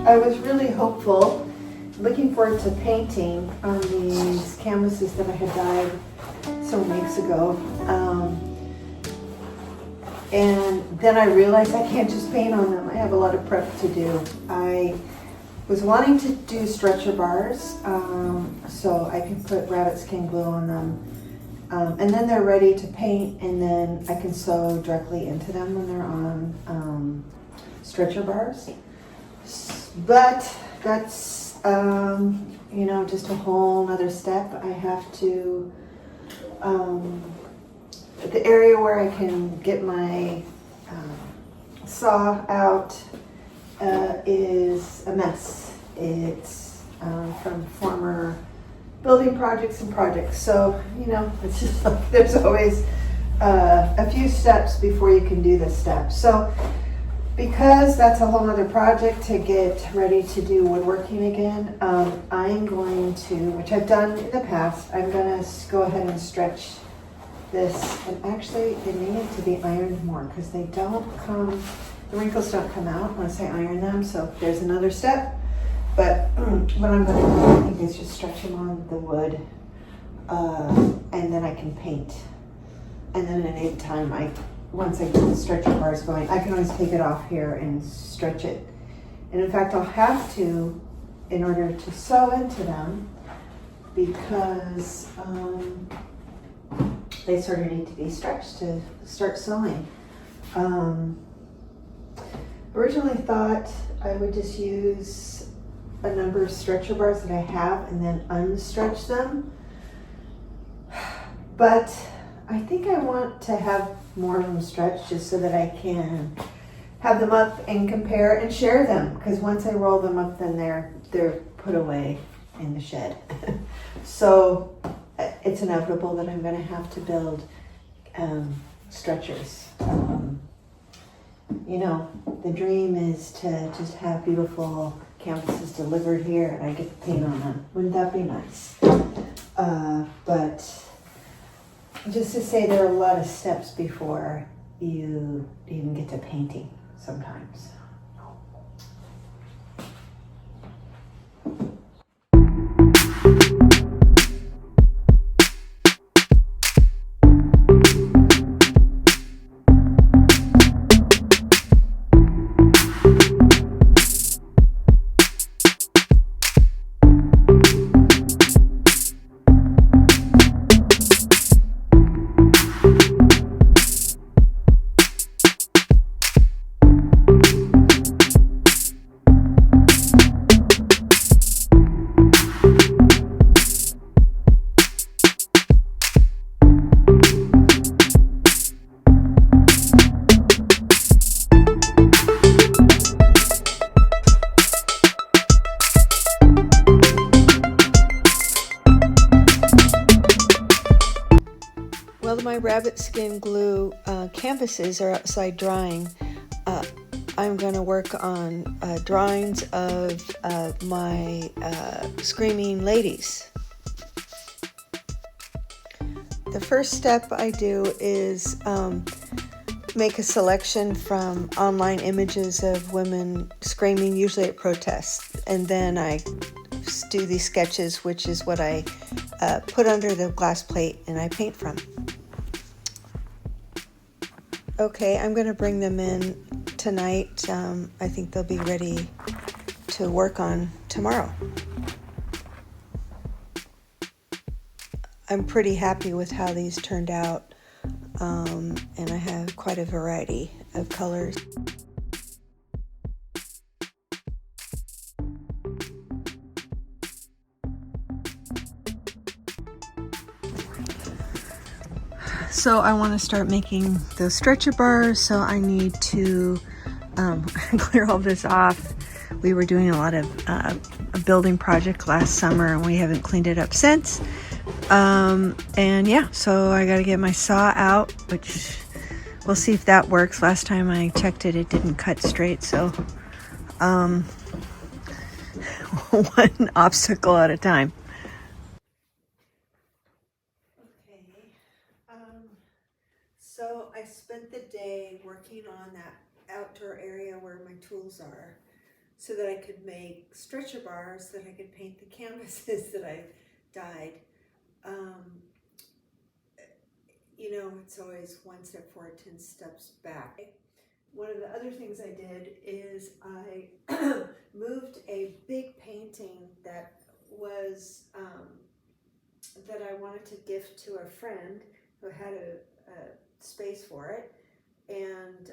I was really hopeful, looking forward to painting on these canvases that I had dyed some weeks ago. And then I realized I can't just paint on them. I have a lot of prep to do. I was wanting to do stretcher bars so I can put rabbit skin glue on them. And then they're ready to paint, and then I can sew directly into them when they're on stretcher bars. But that's, you know, just a whole other step. I have to, the area where I can get my saw out is a mess. It's from former building projects and projects. So, you know, it's just like there's always a few steps before you can do this step. So because that's a whole other project to get ready to do woodworking again, I'm going to, which I've done in the past, I'm going to go ahead and stretch this. And actually, they need to be ironed more because they don't come, the wrinkles don't come out once I iron them. So there's another step. But what I'm going to do, I think, is just stretch them on the wood, and then I can paint. And then in any time, once I get the stretcher bars going, I can always take it off here and stretch it. And in fact, I'll have to, in order to sew into them, because they sort of need to be stretched to start sewing. Originally thought I would just use a number of stretcher bars that I have and then unstretch them. But I think I want to have more of them stretched just so that I can have them up and compare and share them. Because once I roll them up, then they're put away in the shed. So it's inevitable that I'm going to have to build stretchers. You know, the dream is to just have beautiful canvases delivered here and I get to paint on them. Wouldn't that be nice? But just to say, there are a lot of steps before you even get to painting sometimes. Well, my rabbit skin glue canvases are outside drying. I'm going to work on drawings of my screaming ladies. The first step I do is make a selection from online images of women screaming, usually at protests, and then I do these sketches, which is what I put under the glass plate and I paint from. Okay, I'm going to bring them in tonight. I think they'll be ready to work on tomorrow. I'm pretty happy with how these turned out, and I have quite a variety of colors. So I want to start making those stretcher bars, so I need to clear all this off. We were doing a lot of a building project last summer and we haven't cleaned it up since. And yeah, so I got to get my saw out, which we'll see if that works. Last time I checked it, it didn't cut straight, so one obstacle at a time. So I spent the day working on that outdoor area where my tools are. so that I could make stretcher bars that I could paint the canvases that I dyed. You know, it's always one step forward, 10 steps back. One of the other things I did is I moved a big painting that was that I wanted to gift to a friend who had a space for it, and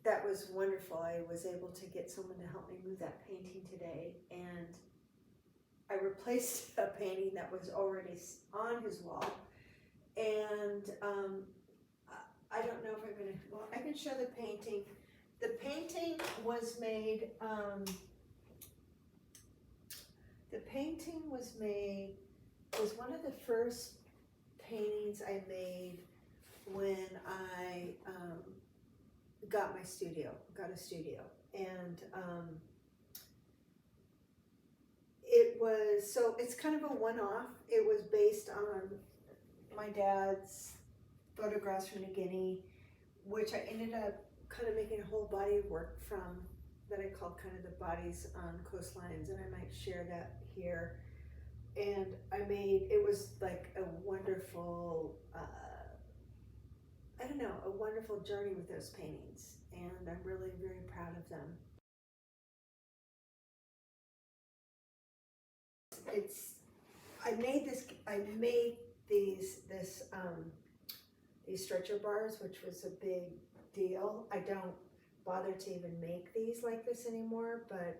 that was wonderful. I was able to get someone to help me move that painting today, and I replaced a painting that was already on his wall, and I don't know if I'm gonna, well, I can show the painting. The painting was made, was one of the first paintings I made when I got a studio, and it was, so it's kind of a one-off. It was based on my dad's photographs from New Guinea, which I ended up kind of making a whole body of work from, that I called kind of the bodies on coastlines, and I might share that here. And it was like a wonderful, I don't know, a wonderful journey with those paintings, and I'm really very proud of them. I made these stretcher bars, which was a big deal. I don't bother to even make these like this anymore, but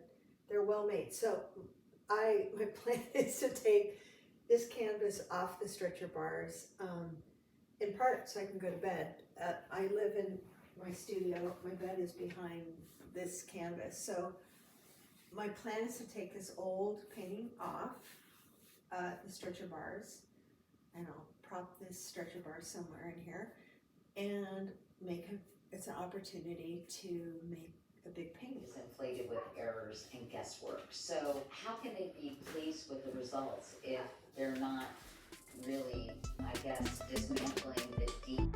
they're well made. So my plan is to take this canvas off the stretcher bars, in part so I can go to bed. I live in my studio. My bed is behind this canvas. So my plan is to take this old painting off the stretcher bars, and I'll prop this stretcher bar somewhere in here, and it's an opportunity to make a big painting. Is inflated with errors and guesswork. So how can they be pleased with the results if they're not really, I guess, dismantling the deep?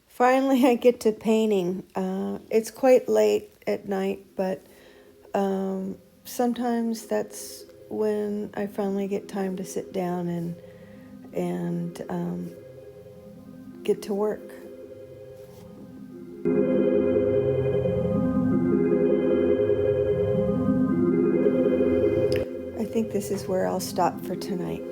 Finally, I get to painting. It's quite late at night, but sometimes that's when I finally get time to sit down and get to work. I think this is where I'll stop for tonight.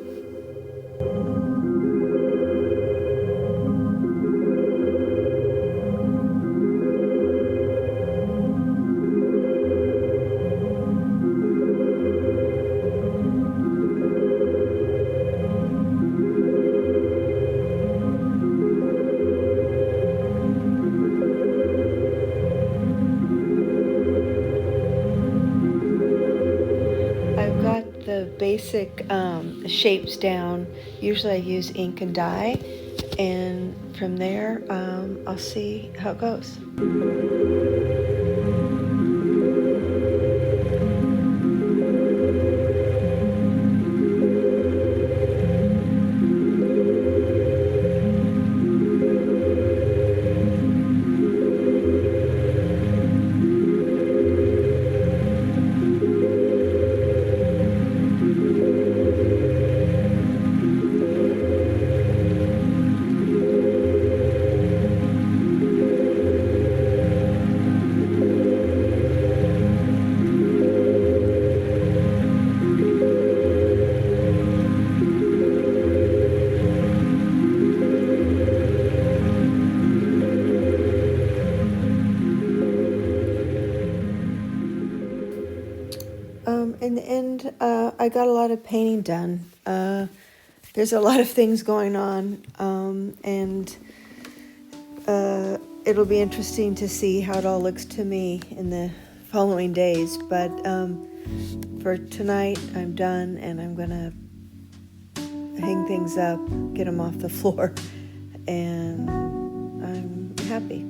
The basic shapes down. Usually I use ink and dye, and from there I'll see how it goes. In the end, I got a lot of painting done. There's a lot of things going on, and it'll be interesting to see how it all looks to me in the following days. But for tonight, I'm done, and I'm gonna hang things up, get them off the floor, and I'm happy.